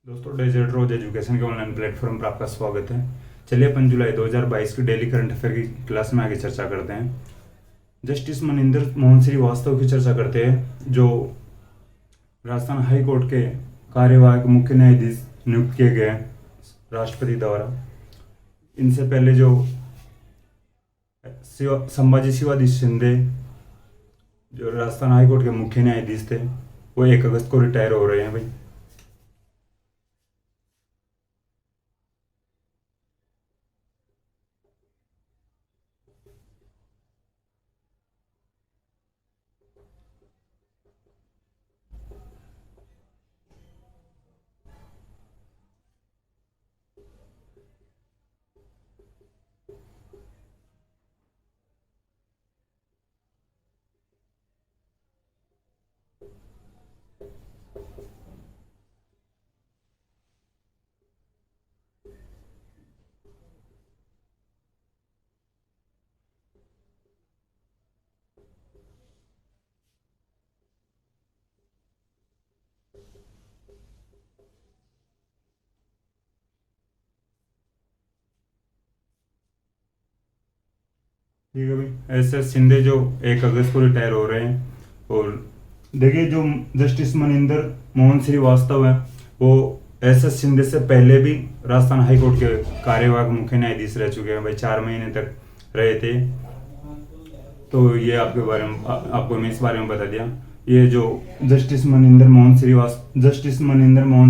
दोस्तों, डेजर्ट रोज एजुकेशन के online platform पर आपका स्वागत है। चलिए अपन जुलाई 2022 की डेली करंट अफेयर की क्लास में आगे चर्चा करते हैं। जस्टिस मनिंदर मोहन श्रीवास्तव की चर्चा करते हैं, जो राजस्थान हाई कोर्ट के कार्यवाहक मुख्य न्यायाधीश नियुक्त किए गए हैं राष्ट्रपति द्वारा। इनसे पहले जो संभाजी शिवाजी शिंदे, जो राजस्थान हाई कोर्ट के मुख्य न्यायाधीश थे, वो 1 अगस्त को रिटायर हो रहे हैं भाई। ठीक है भाई, ऐसे शिंदे जो 1 अगस्त को रिटायर हो रहे हैं। और देखिए, जो जस्टिस मनिंदर मोहन श्रीवास्तव है, वो एस शिंदे से पहले भी राजस्थान हाई कोर्ट के कार्यवाहक मुख्य न्यायाधीश रह चुके हैं भाई। 4 महीने तक रहे थे। तो ये आपके बारे में आपको मैं इस बारे में बता दिया। ये जो जस्टिस मनिंदर मोहन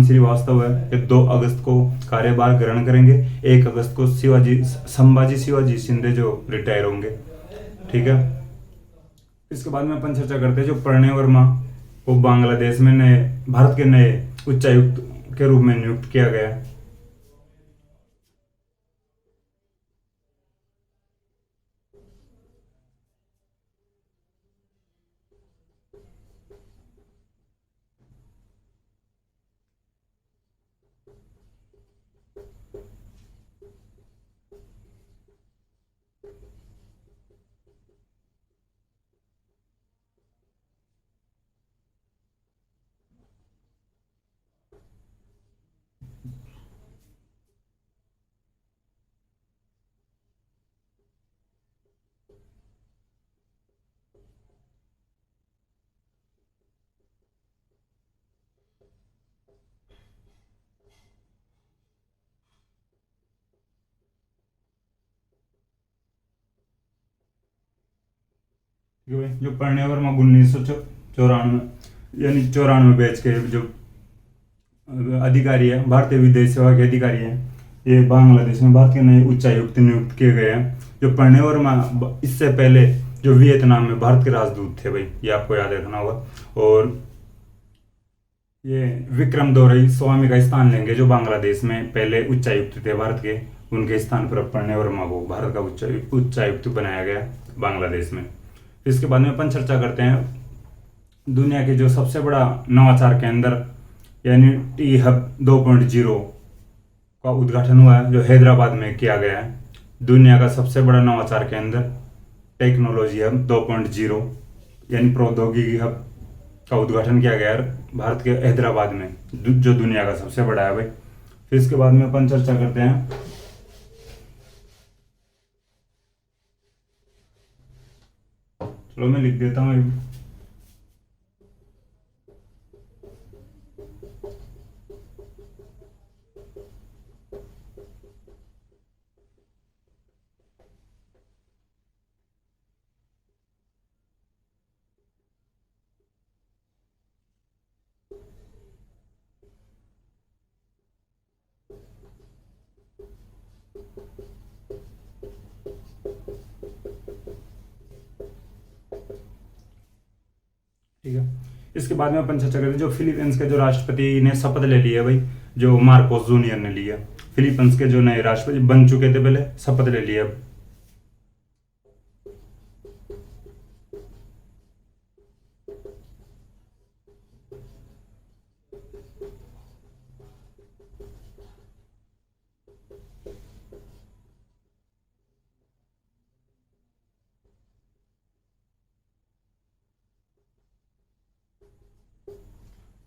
श्रीवास्तव है, ये 2 अगस्त को कार्यभार ग्रहण करेंगे। 1 अगस्त को संभाजी शिवाजी शिंदे जो रिटायर होंगे। ठीक है। इसके बाद में अपन चर्चा करते हैं जो प्रणय वर्मा को बांग्लादेश में भारत के नए उच्चायुक्त के रूप में नियुक्त किया गया है। जो प्रणय वर्मा 1994 यानी 94 बैच के जो अधिकारी है, भारतीय विदेश सेवा के अधिकारी हैं, ये बांग्लादेश में भारत के नए उच्चायुक्त नियुक्त किए गए हैं। जो प्रणय वर्मा इससे पहले जो वियतनाम में भारत के राजदूत थे भाई, ये आपको याद रखना होगा। और ये विक्रम दोरई स्वामी का स्थान लेंगे, जो बांग्लादेश में पहले उच्चायुक्त थे भारत के। उनके स्थान पर प्रणय वर्मा को भारत का उच्चायुक्त बनाया गया बांग्लादेश में। इसके बाद में अपन चर्चा करते हैं दुनिया के जो सबसे बड़ा नवाचार केंद्र यानी टी हब 2.0 का उद्घाटन हुआ है, जो हैदराबाद में किया गया है। दुनिया का सबसे बड़ा नवाचार केंद्र टेक्नोलॉजी हब 2.0 यानी प्रौद्योगिकी हब का उद्घाटन किया गया है भारत के हैदराबाद में, जो दुनिया का सबसे बड़ा है भाई। फिर इसके बाद में अपन चर्चा करते हैं चलो मैं लिख देता हूँ। ठीक है। इसके बाद में अपन चर्चा करते हैं जो फिलीपींस के जो राष्ट्रपति ने शपथ ले लिया भाई, जो मार्कोस जूनियर ने लिया। फिलीपींस के जो नए राष्ट्रपति बन चुके थे, पहले शपथ ले लिया।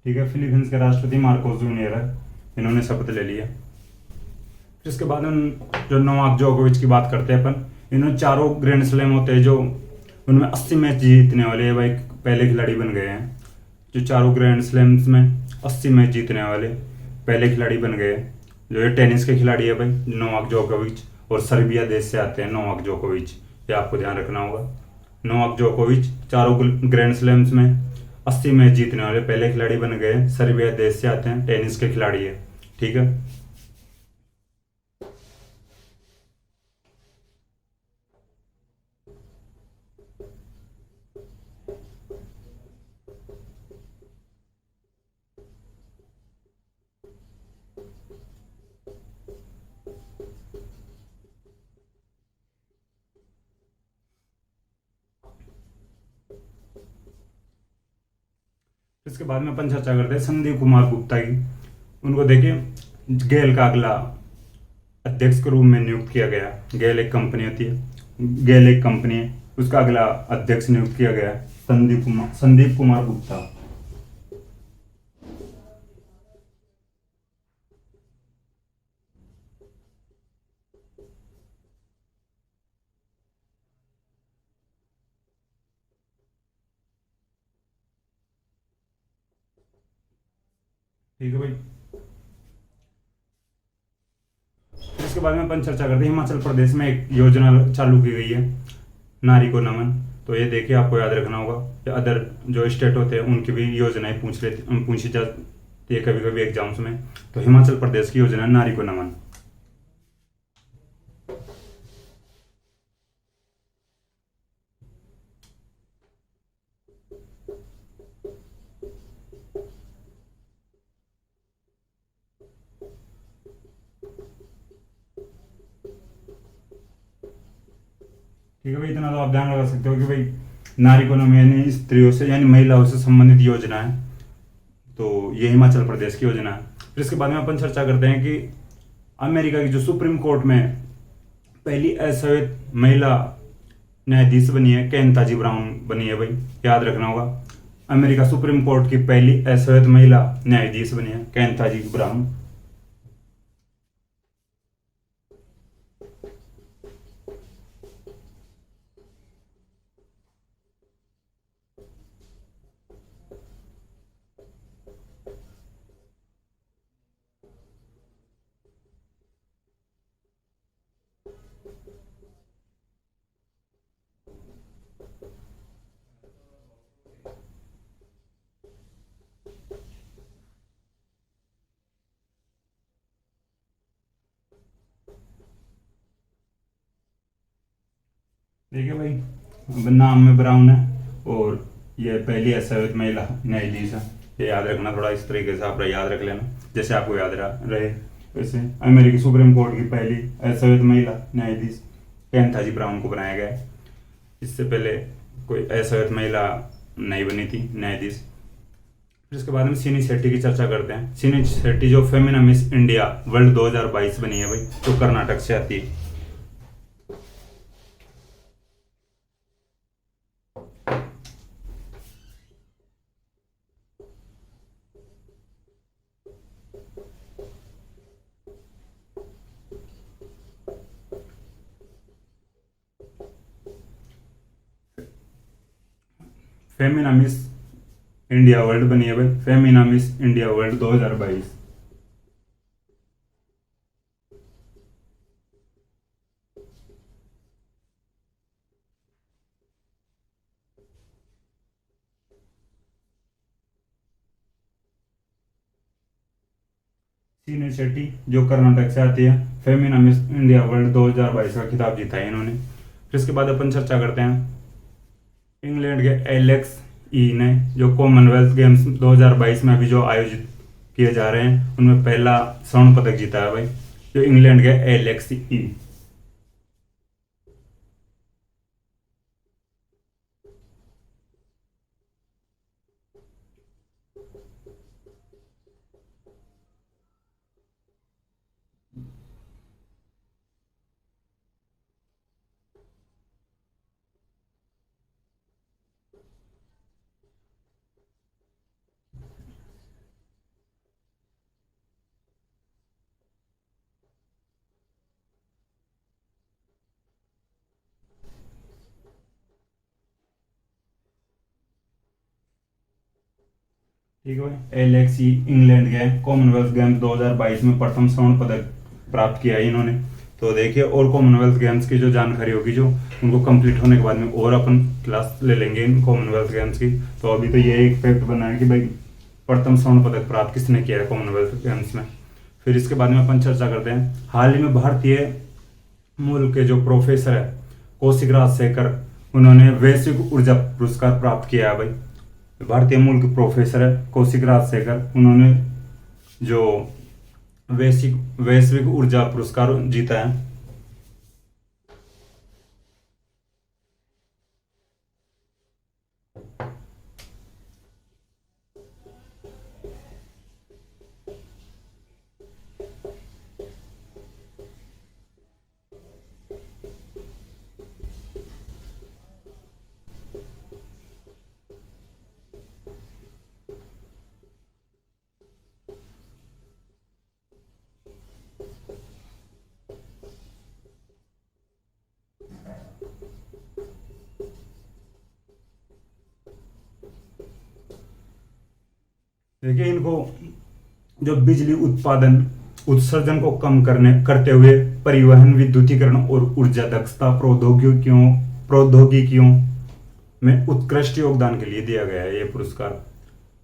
ठीक है, फिलीपींस के राष्ट्रपति मार्कोस जूनियर है। इन्होंने शपथ ले लिया। फिर इसके बाद हम जो नोवाक जोकोविच की बात करते हैं अपन, इन्होंने चारों ग्रैंड स्लैम होते हैं जो उनमें 80 मैच जीतने वाले हैं भाई, पहले खिलाड़ी बन गए हैं। जो चारों ग्रैंड स्लैम्स में 80 मैच जीतने वाले पहले खिलाड़ी बन गए हैं। जो ये टेनिस के खिलाड़ी है भाई नोवाक जोकोविच, और सर्बिया देश से आते हैं नोवाक जोकोविच, ये आपको ध्यान रखना होगा। नोवाक जोकोविच चारों ग्रैंड स्लैम्स में 80 मैच जीतने वाले पहले खिलाड़ी बन गए हैं, सर्बिया देश से आते हैं, टेनिस के खिलाड़ी है। ठीक है। इसके बाद में अपन चर्चा करते हैं संदीप कुमार गुप्ता की। उनको देखिए गेल का अगला अध्यक्ष के रूप में नियुक्त किया गया। गेल एक कंपनी होती है, गेल एक कंपनी है, उसका अगला अध्यक्ष नियुक्त किया गया संदीप कुमार गुप्ता। ठीक है भाई। फिर इसके बाद में अपन चर्चा करते हैं हिमाचल प्रदेश में एक योजना चालू की गई है, नारी को नमन। तो ये देखिए आपको याद रखना होगा, या अदर जो स्टेट होते हैं उनकी भी योजनाएं पूछी जाती है कभी कभी एग्जाम्स में। तो हिमाचल प्रदेश की योजना है नारी को नमन। ठीक है भाई, इतना तो आप ध्यान लगा सकते हो कि भाई नारी को नमन यानी स्त्रियों से यानी महिलाओं से संबंधित योजना है। तो ये हिमाचल प्रदेश की योजना है। फिर इसके बाद में अपन चर्चा करते हैं कि अमेरिका की जो सुप्रीम कोर्ट में पहली अश्वेत महिला न्यायाधीश बनी है, केंताजी ब्राउन बनी है भाई, याद रखना होगा। अमेरिका सुप्रीम कोर्ट की पहली अश्वेत महिला न्यायाधीश बनी है केंताजी ब्राउन। देखिए भाई, नाम में ब्राउन है और ये पहली अश्वेत महिला न्यायाधीश है। ये याद रखना, थोड़ा इस तरीके से आप याद रख लेना जैसे आपको याद रहे। वैसे अमेरिकी सुप्रीम कोर्ट की पहली अश्वेत महिला न्यायाधीश केंथाजी ब्राउन को बनाया गया है। इससे पहले कोई अश्वेत महिला नहीं बनी थी न्यायाधीश। फिर इसके बाद में सिनी शेट्टी की चर्चा करते हैं। सिनी शेट्टी जो फेमिना मिस इंडिया वर्ल्ड 2022 बनी है भाई, जो कर्नाटक से आती है। फेमिना मिस इंडिया वर्ल्ड बनी है भाई, फेमिना मिस इंडिया वर्ल्ड 2022। सीने शेट्टी जो कर्नाटक से आती है, फेमिना मिस इंडिया वर्ल्ड 2022 का खिताब जीता है इन्होंने। फिर इसके बाद अपन चर्चा करते हैं इंग्लैंड के एलेक्स ई ने, जो कॉमनवेल्थ गेम्स 2022 में अभी जो आयोजित किए जा रहे हैं उनमें पहला स्वर्ण पदक जीता है भाई, जो इंग्लैंड के एलेक्स ई। ठीक है भाई, एलेक्सी इंग्लैंड गए, कॉमनवेल्थ गेम्स 2022 में प्रथम स्वर्ण पदक प्राप्त किया है इन्होंने। तो देखिए, और कॉमनवेल्थ गेम्स की जो जानकारी होगी जो उनको कंप्लीट होने के बाद में और अपन क्लास ले लेंगे इन कॉमनवेल्थ गेम्स की। तो अभी तो ये एक फैक्ट बना है कि भाई प्रथम स्वर्ण पदक प्राप्त किसने किया है कॉमनवेल्थ गेम्स में। फिर इसके बाद में अपन चर्चा करते हैं, हाल ही में भारतीय मूल के जो प्रोफेसर है कौशिक राजशेखर, उन्होंने वैश्विक ऊर्जा पुरस्कार प्राप्त किया है भाई। भारतीय मूल के प्रोफेसर है कौशिक राजशेखर, उन्होंने जो वैश्विक वैश्विक ऊर्जा पुरस्कार जीता है। देखिए, इनको जो बिजली उत्पादन उत्सर्जन को कम करते हुए परिवहन, विद्युतीकरण और ऊर्जा दक्षता प्रौद्योगिकियों में उत्कृष्ट योगदान के लिए दिया गया है ये पुरस्कार।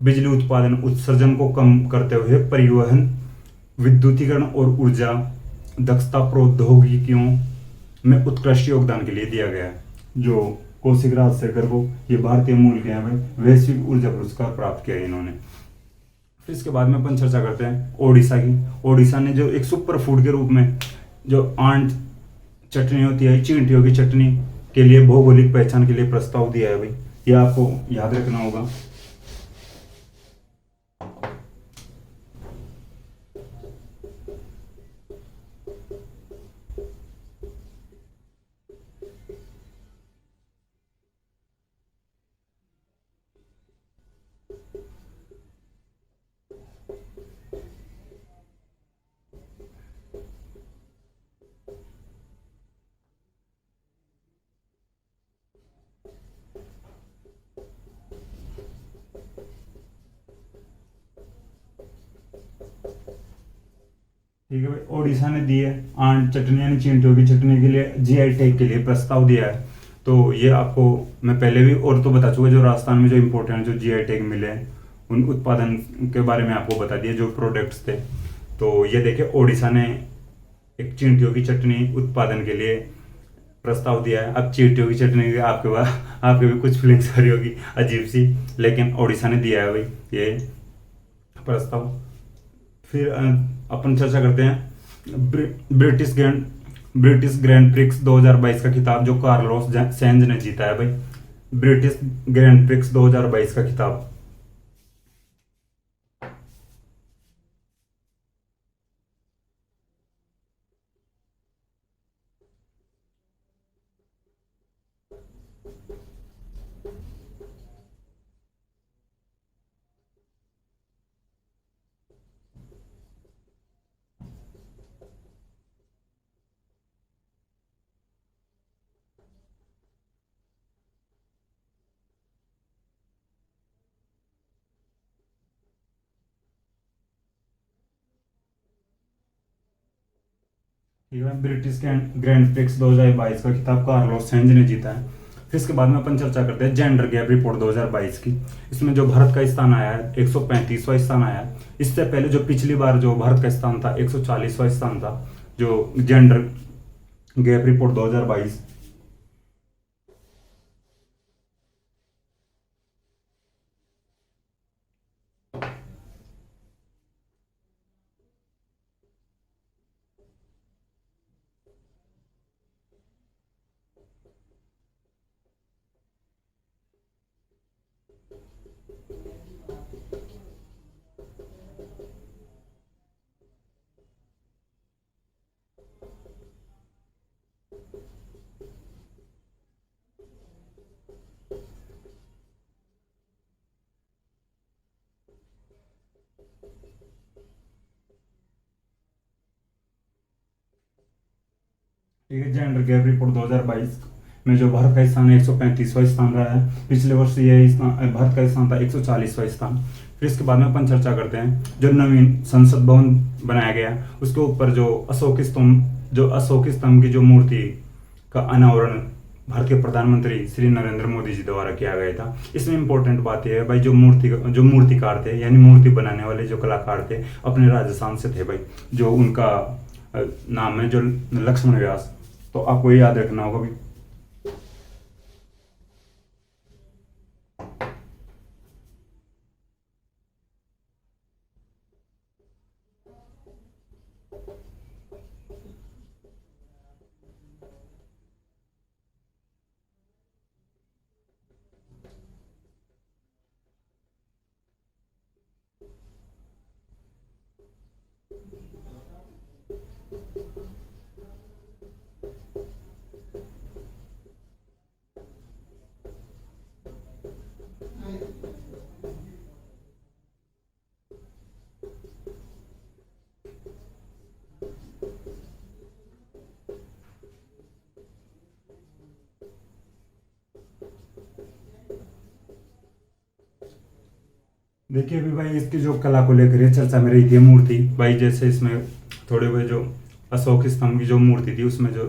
बिजली उत्पादन उत्सर्जन को कम करते हुए परिवहन, विद्युतीकरण और ऊर्जा दक्षता प्रौद्योगिकियों में उत्कृष्ट योगदान के लिए दिया गया है। जो कौशिक राजशेखर को, ये भारतीय मूल के हैं, वैश्विक ऊर्जा पुरस्कार प्राप्त किया है इन्होंने। फिर इसके बाद में अपन चर्चा करते हैं ओडिशा की। ओडिशा ने जो एक सुपर फूड के रूप में जो आंट चटनी होती है, चींटियों की चटनी के लिए भौगोलिक पहचान के लिए प्रस्ताव दिया है भाई, ये आपको याद रखना होगा। ठीक है भाई, ओडिशा ने दी है आंट चटनी यानी चींटियों की चटनी के लिए जीआई टैग के लिए प्रस्ताव दिया है। तो ये आपको मैं पहले भी और तो बता चुका, जो राजस्थान में जो इम्पोर्टेंट जो जीआई टैग मिले हैं उन उत्पादन के बारे में आपको बता दिया, जो प्रोडक्ट्स थे। तो ये देखिए, ओडिशा ने एक चींटियों की चटनी उत्पादन के लिए प्रस्ताव दिया है। अब चींटियों की चटनी की आपके भी कुछ फीलिंग्स आ रही होगी अजीब सी, लेकिन ओडिशा ने दिया है भाई ये प्रस्ताव। फिर अपन चर्चा करते हैं ब्रिटिश ग्रैंड प्रिक्स 2022 का खिताब जो कार्लोस सेंज ने जीता है भाई। ब्रिटिश ग्रैंड प्रिक्स 2022 का खिताब। ठीक है, ब्रिटिश ग्रैंड प्रिक्स 2022 का खिताब कार्लोस सेंज ने जीता है। फिर इसके बाद में अपन चर्चा करते हैं जेंडर गैप रिपोर्ट 2022 की। इसमें जो भारत का स्थान आया है 135वां स्थान आया है। इससे पहले जो पिछली बार जो भारत का स्थान था 140वां स्थान था, जो जेंडर गैप रिपोर्ट 2022। ठीक है, जेंडर गैप रिपोर्ट 2022 में जो भारत का स्थान है 135वां स्थान रहा है। पिछले वर्ष ये स्थान भारत का स्थान था 140वां स्थान। फिर इसके बाद में अपन चर्चा करते हैं जो नवीन संसद भवन बनाया गया, उसके ऊपर जो अशोक स्तंभ की जो मूर्ति का अनावरण भारत के प्रधानमंत्री श्री नरेंद्र मोदी जी द्वारा किया गया था। इसमें इंपॉर्टेंट बात यह है भाई, जो मूर्तिकार थे यानी मूर्ति बनाने वाले जो कलाकार थे अपने राजस्थान से थे भाई। जो उनका नाम है जो लक्ष्मण व्यास, तो आपको ये याद रखना होगा भाई। देखिए अभी भाई इसकी जो कला को लेकर ये चर्चा में रही थी मूर्ति भाई, जैसे इसमें थोड़े बहुत जो अशोक स्तंभ की जो मूर्ति थी उसमें जो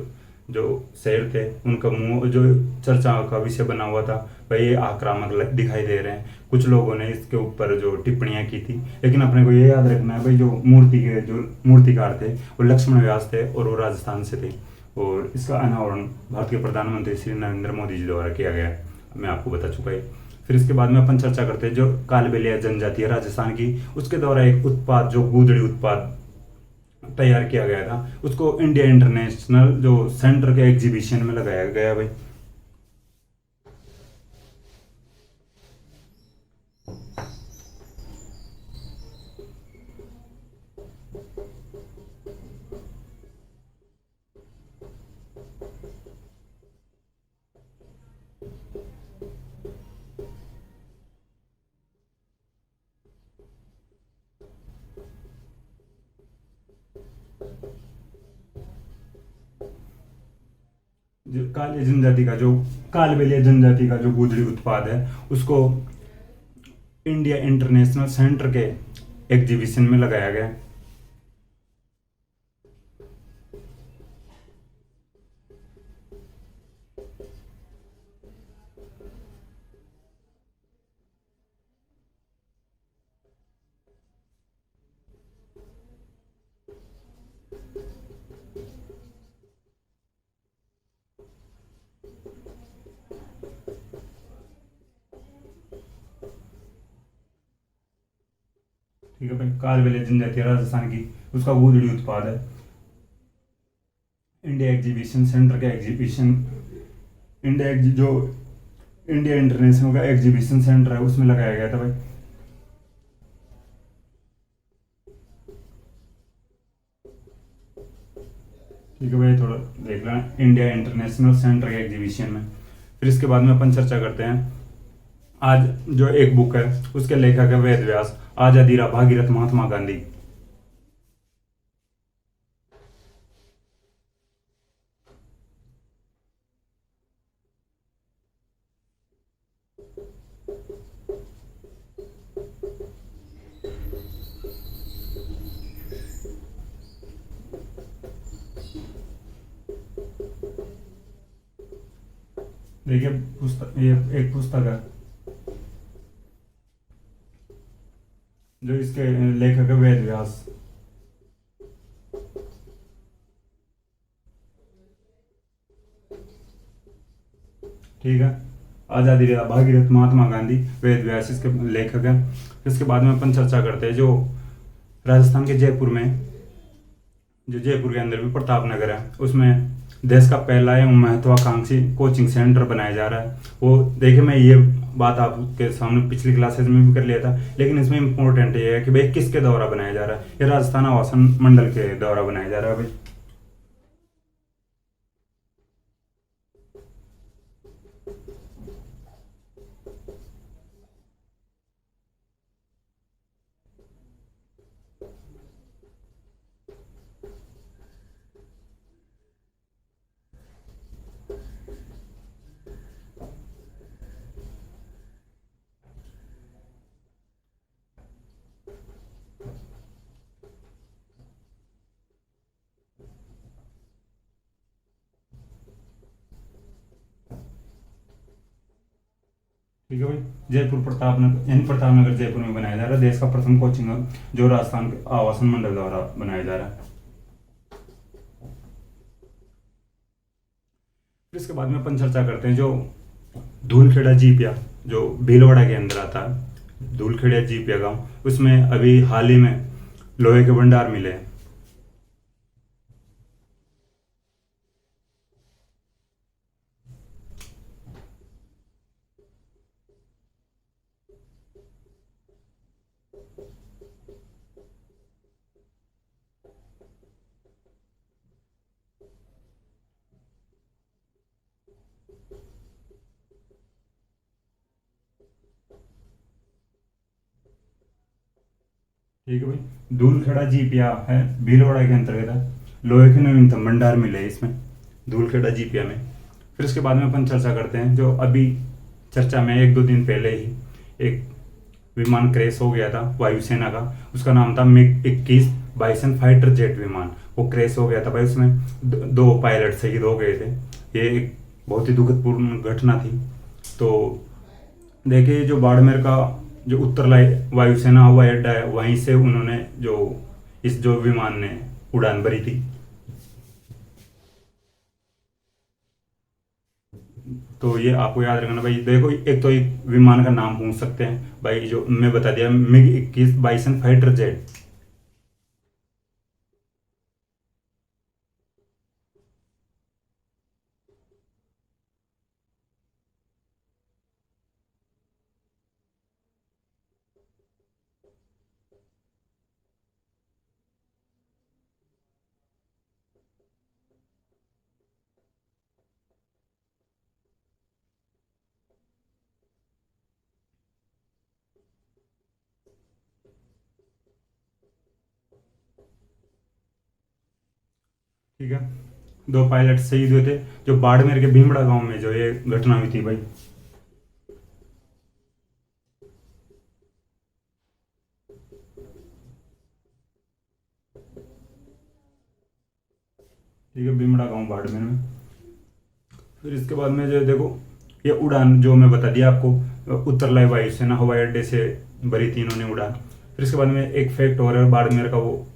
जो शेर थे उनका मुंह जो चर्चा का विषय बना हुआ था भाई, ये आक्रामक दिखाई दे रहे हैं। कुछ लोगों ने इसके ऊपर जो टिप्पणियां की थी, लेकिन अपने को ये याद रखना है भाई जो मूर्तिकार थे वो लक्ष्मण व्यास थे और वो राजस्थान से थे। और इसका अनावरण भारत के प्रधानमंत्री श्री नरेंद्र मोदी जी द्वारा किया गया, मैं आपको बता चुका है। फिर इसके बाद में अपन चर्चा करते हैं जो कालबेलिया जनजाति है राजस्थान की, उसके द्वारा एक उत्पाद जो गूदड़ी उत्पाद तैयार किया गया था, उसको इंडिया इंटरनेशनल जो सेंटर के एग्जीबिशन में लगाया गया भाई। जो कालबेलिया जनजाति का जो गूदड़ी उत्पाद है उसको इंडिया इंटरनेशनल सेंटर के एग्जीबिशन में लगाया गया। ठीक है भाई, कालबेलिया जनजाति राजस्थान की, उसका गूदड़ी उत्पाद है इंडिया एग्जीबिशन सेंटर का एग्जीबिशन जो इंडिया इंटरनेशनल का एग्जीबिशन सेंटर है उसमें लगाया गया था भाई। ठीक है भाई, थोड़ा देख लेना इंडिया इंटरनेशनल सेंटर के एग्जीबिशन में। फिर इसके बाद में अपन चर्चा करते हैं आज जो एक बुक है उसके लेखक है वेद व्यास, आजादी राह भागीरथ महात्मा गांधी। देखिए पुस्तक, ये एक पुस्तक है जो इसके लेखक है वेद व्यास। ठीक है, आजादी रहा भागीरथ महात्मा गांधी, वेद व्यास इसके लेखक हैं। इसके बाद में अपन चर्चा करते हैं जो राजस्थान के जयपुर में, जो जयपुर के अंदर भी प्रताप नगर है उसमें देश का पहला एवं महत्वाकांक्षी कोचिंग सेंटर बनाया जा रहा है। वो देखिए मैं ये बात आपके सामने पिछली क्लासेज में भी कर लिया था, लेकिन इसमें इंपॉर्टेंट ये है कि भाई किसके द्वारा बनाया जा रहा है। ये राजस्थान आवासन मंडल के द्वारा बनाया जा रहा है भाई। ठीक है भाई। जयपुर प्रताप नगर यानी प्रताप नगर जयपुर में बनाया जा रहा है देश का प्रथम कोचिंग हब, जो राजस्थान के आवासन मंडल द्वारा बनाया जा रहा है। फिर इसके बाद में अपन चर्चा करते हैं जो धूलखेड़ा जीपिया, जो भीलवाड़ा के अंदर आता है, धूलखेड़ा जीपिया गांव, उसमें अभी हाल ही में लोहे के भंडार मिले हैं। ठीक है भाई। धूलखेड़ा जीपिया है, भीलवाड़ा के अंतर्गत है। लोहे के नवीनतम भंडार मिले हैं इसमें, धूलखेड़ा जीपिया में। फिर उसके बाद में अपन चर्चा करते हैं जो अभी चर्चा में एक दो दिन पहले ही एक विमान क्रैश हो गया था वायुसेना का, उसका नाम था MiG-21 बाइसन फाइटर जेट विमान। वो क्रैश हो गया था भाई, उसमें दो पायलट शहीद हो गए थे। ये एक बहुत ही दुखदपूर्ण घटना थी। तो देखिए जो बाड़मेर का जो उत्तरलाई वायुसेना हवाई अड्डा है, वहीं से उन्होंने जो विमान ने उड़ान भरी थी। तो ये आपको याद रखना भाई। देखो एक तो एक विमान का नाम पूछ सकते हैं भाई, जो मैं बता दिया, MiG-21 बाइसन फाइटर जेट। ठीक है, दो पायलट शहीद हुए थे जो बाड़मेर के भीमड़ा गांव में जो ये घटना हुई थी भाई। ठीक है, भीमड़ा गांव बाड़मेर में। फिर इसके बाद में जो देखो ये उड़ान जो मैं बता दिया आपको, उत्तरलाई वायुसेना हवाई अड्डे से भरी थी इन्होंने उड़ान। फिर इसके बाद में एक फैक्ट और है बाड़मेर का, वो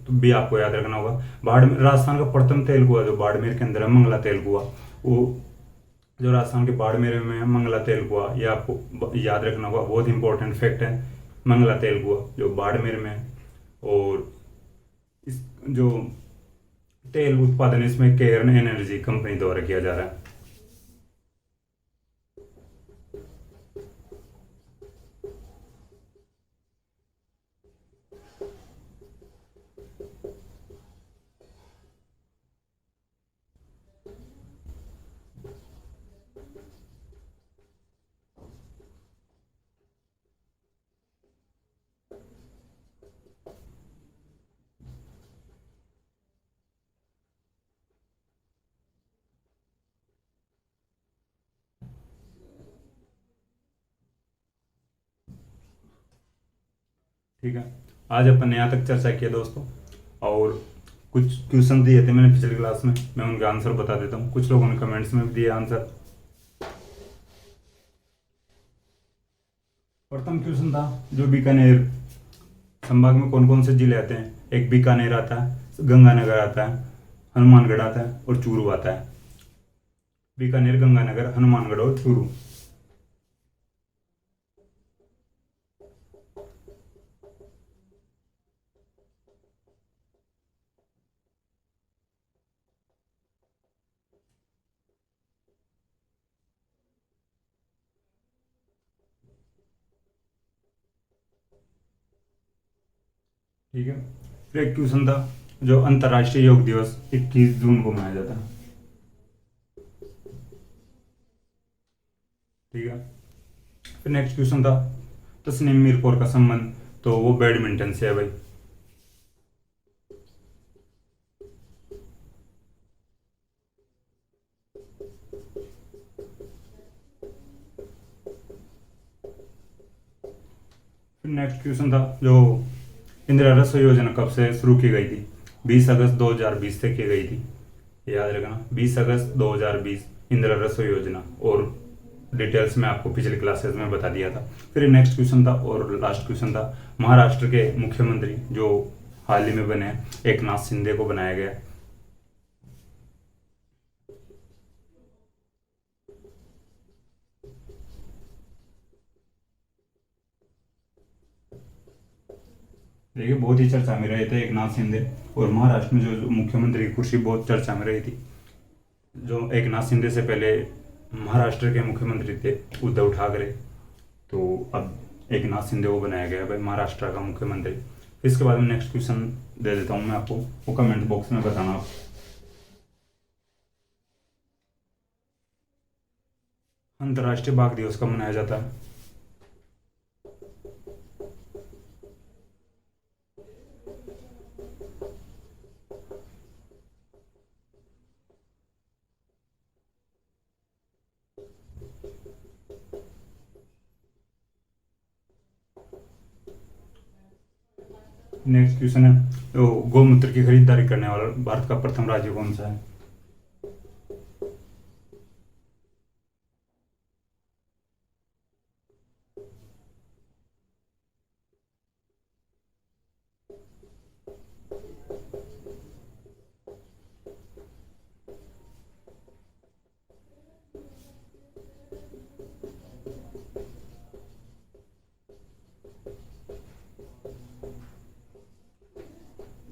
तो भी आपको याद रखना होगा। बाड़मेर राजस्थान का प्रथम तेलकुआ जो बाड़मेर के अंदर है, मंगला तेलकुआ, वो जो राजस्थान के बाड़मेर में है मंगला तेलकुआ, ये आपको याद रखना होगा, बहुत इंपॉर्टेंट फैक्ट है। मंगला तेलकुआ जो बाड़मेर में है। और इस जो तेल उत्पादन इसमें केयर्न एनर्जी कंपनी द्वारा किया जा रहा है। ठीक है, आज अपन ने यहाँ तक चर्चा किया दोस्तों। और कुछ क्वेश्चन दिए थे मैंने पिछली क्लास में, मैं उनके आंसर बता देता हूँ। कुछ लोगों ने कमेंट्स में भी दिए आंसर। प्रथम क्वेश्चन था जो बीकानेर संभाग में कौन कौन से जिले आते हैं। एक बीकानेर आता है, गंगानगर आता है, हनुमानगढ़ आता है और चूरू आता है। बीकानेर, गंगानगर, हनुमानगढ़ और चूरू। ठीक है, फिर एक क्वेश्चन था जो अंतर्राष्ट्रीय योग दिवस 21 जून को मनाया जाता है। ठीक है, फिर नेक्स्ट क्वेश्चन था तस्नीम मीर कौर का संबंध, तो वो बैडमिंटन से है भाई। फिर नेक्स्ट क्वेश्चन था जो इंदिरा रसोई योजना कब से शुरू की गई थी। 20 अगस्त 2020 से की गई थी, याद रखना। 20 अगस्त 2020 इंदिरा रसोई योजना। और डिटेल्स में आपको पिछले क्लासेस में बता दिया था। फिर नेक्स्ट क्वेश्चन था और लास्ट क्वेश्चन था, महाराष्ट्र के मुख्यमंत्री जो हाल ही में बने हैं, एक नाथ शिंदे को बनाया गया। देखिए बहुत ही चर्चा में रहे थे एक नाथ शिंदे, और महाराष्ट्र में जो मुख्यमंत्री की कुर्सी बहुत चर्चा में रही थी। जो एक नाथ शिंदे से पहले महाराष्ट्र के मुख्यमंत्री थे उद्धव ठाकरे, तो अब एक नाथ शिंदे को बनाया गया भाई महाराष्ट्र का मुख्यमंत्री। फिर इसके बाद में नेक्स्ट क्वेश्चन दे देता हूँ मैं आपको, वो कमेंट बॉक्स में बताना आप। अंतर्राष्ट्रीय बाघ दिवस कब मनाया जाता है? नेक्स्ट क्वेश्चन है, तो गौमूत्र की खरीदारी करने वाला भारत का प्रथम राज्य कौन सा है?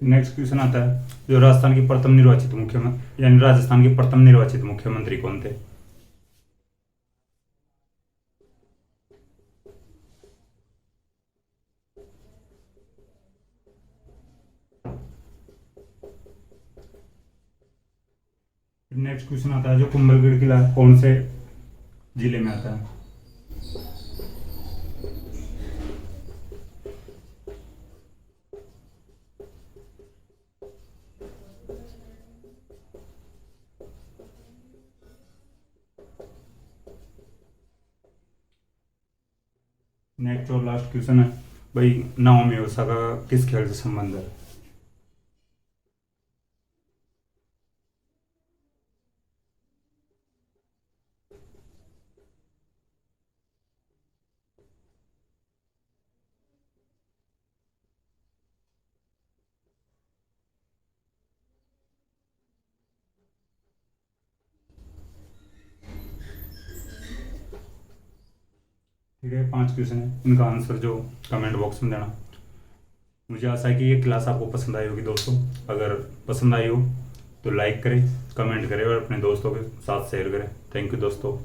नेक्स्ट क्वेश्चन आता है, जो राजस्थान की प्रथम निर्वाचित मुख्यमंत्री यानी राजस्थान के प्रथम निर्वाचित मुख्यमंत्री कौन थे? नेक्स्ट क्वेश्चन आता है, जो कुंभलगढ़ किला कौन से जिले में आता है? नेक्स्ट और लास्ट क्वेश्चन है भाई, नाओमी ओसाका का किस खेल से संबंध है? ठीक है, 5 क्वेश्चन है, इनका आंसर जो कमेंट बॉक्स में देना। मुझे आशा है कि ये क्लास आपको पसंद आई होगी दोस्तों। अगर पसंद आई हो तो लाइक करें, कमेंट करें और अपने दोस्तों के साथ शेयर करें। थैंक यू दोस्तों।